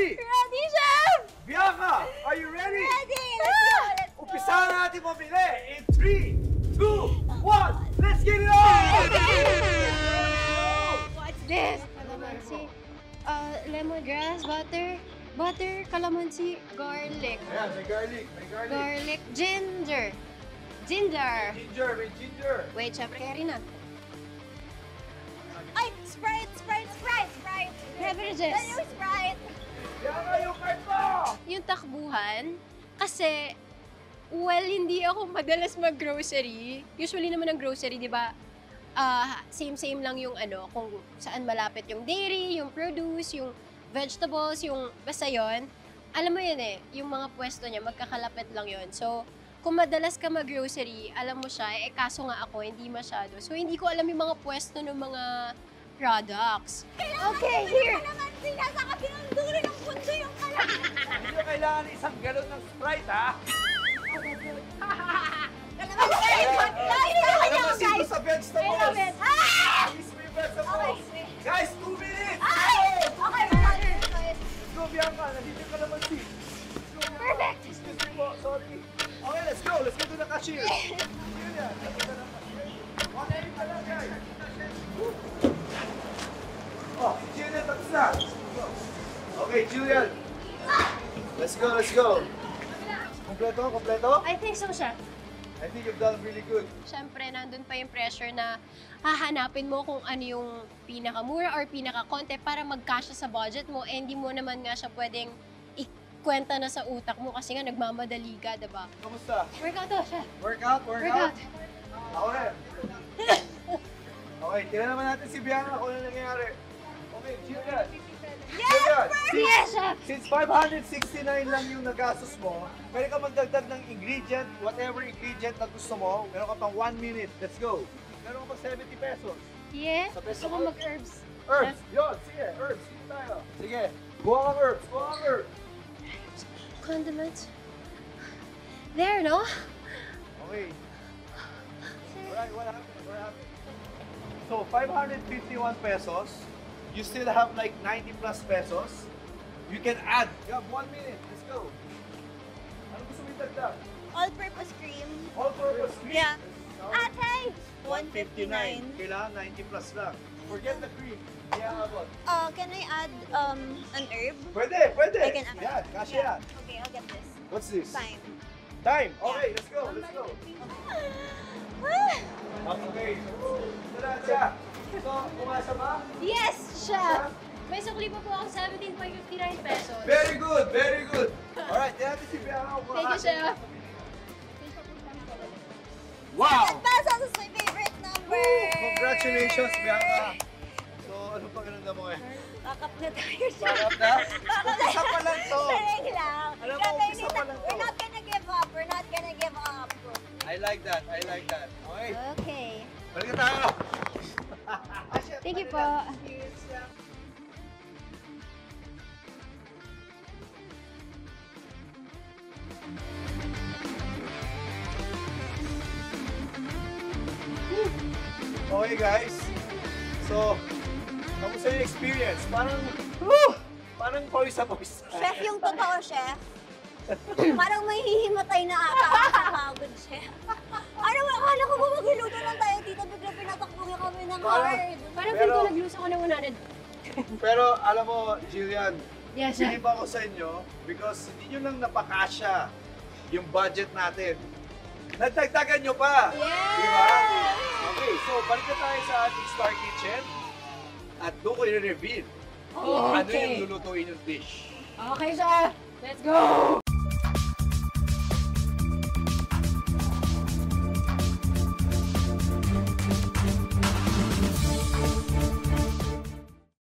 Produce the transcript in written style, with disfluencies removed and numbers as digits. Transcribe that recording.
ready? Ready, Chef! Bianca, are you ready? Ready! Let's go! Let's go! Umpisahan natin mamili in 3, 2, 1. Let's get it on! What's this? Calamansi. Lemongrass, butter, calamansi, garlic. Ayan, may garlic, may garlic. Garlic, ginger. Ginger, may ginger. Wait, Chef, carry na. Ay, Sprite! Beverages. Ano yung Sprite? Bianca, yung card mo! Yung takbuhan, kasi, well, hindi ako madalas mag-grocery. Usually naman ang grocery, di ba, same lang yung ano, kung saan malapit yung dairy, yung produce, yung vegetables, yung basta yun. Alam mo yun eh, yung mga pwesto niya, magkakalapit lang yun. So, kung madalas ka mag-grocery, alam mo siya, eh kaso nga ako, hindi masyado. So, hindi ko alam yung mga pwesto ng mga products. Okay, here! Calamansi! Nasa kabilang dulo ng mundo yung calamansi! Hindi nyo kailangan isang galon ng Sprite, ha? Calamansi! Alam mo, sino sa I vegetables? love it! Ah! Please, may vegetables. Okay. Guys, 2 minutes! Ay! Okay, okay. Let's go, Bianca. Nandito yung calamansi. Let's go, Bianca. Perfect. Excuse me po, sorry. Okay, let's go. Let's go to the cashier. Julian, let's go to the cashier. 180 pa lang, guys. Oh, si Julian, tapos na. Okay, Julian. Let's go, let's go. Kompleto? I think so, Chef. I think you've done really good. Siyempre, nandun pa yung pressure na hahanapin mo kung ano yung pinakamura or pinakakonti para magkasya sa budget mo. Eh, hindi mo naman nga siya pwedeng ikwenta na sa utak mo kasi nga nagmamadali ka, diba? Kamusta? Workout to, Chef. Workout? Workout. Ako rin. Okay, tira naman natin si Bianca kung ano nangyayari. Okay, Julian. Julian, Yes, Chef! since 569 lang yung nagastos mo, pwede ka magdagdag ng ingredient, whatever ingredient na gusto mo. Meron ka pang 1 minute. Let's go. Meron ka pang 70 pesos. Yes, Sa gusto ko vegetable? mag-herbs. Herbs. Yun, sige. Herbs. Sige tayo. Sige. Kuha kang herbs. Kuha kang herbs. Condiments. There, no? Okay. Alright, what happened? What happened? So, 551 pesos. You still have like 90 plus pesos. You can add. You have 1 minute. Let's go. Ano gusto mo itagdag? All-purpose cream. All-purpose cream. Yeah. Now, Ate! 159. Kailangan 90 plus lang. Forget the cream. Yeah, what? Can I add an herb? Pwede, pwede. I can add. Yan, kasya yan. Okay, I'll get this. What's this? Thyme. Time. Okay, let's go. Let's go. Ah! Okay. Tara siya. So, pumasa ba? Yes, Chef! May sukli pa po ako 17.59 pesos. Very good, very good. Alright, yan natin si Bianca. Thank you, Chef. Wow! 7 pesos is my favorite number! Congratulations, Bianca. So, ano pa ganun mo ngayon? Back up na tayo siya. Back up na? Umpisa pa lang to. Sarang lang. Alam mo, Grabe, umpisa pa lang to. We're not gonna give up. We're not gonna give up. I like that, I like that. Okay, Okay. balik na tayo. Thank you po. Okay guys, so, kamusta yung experience? Parang pawis na pawis. Chef, yung totoo, chef. Parang may hihimatay na ata ako sa pagod, chef. Ano ba? Akala ko ba maghiluto lang tayo dito? Bigla pinatakbo niya kami ng hard. Parang feel ko nag-lose ako ng 100. Pero alam mo, Jillian, Yes, Chef. bilib ako sa inyo because hindi nyo lang napakasya yung budget natin. Nagdagdagan nyo pa! Yes! Diba? Okay, so balik na tayo sa ating Star Kitchen at doon ko i-reveal Oh, ano okay. yung lulutuin yung dish. Okay, Chef. Let's go!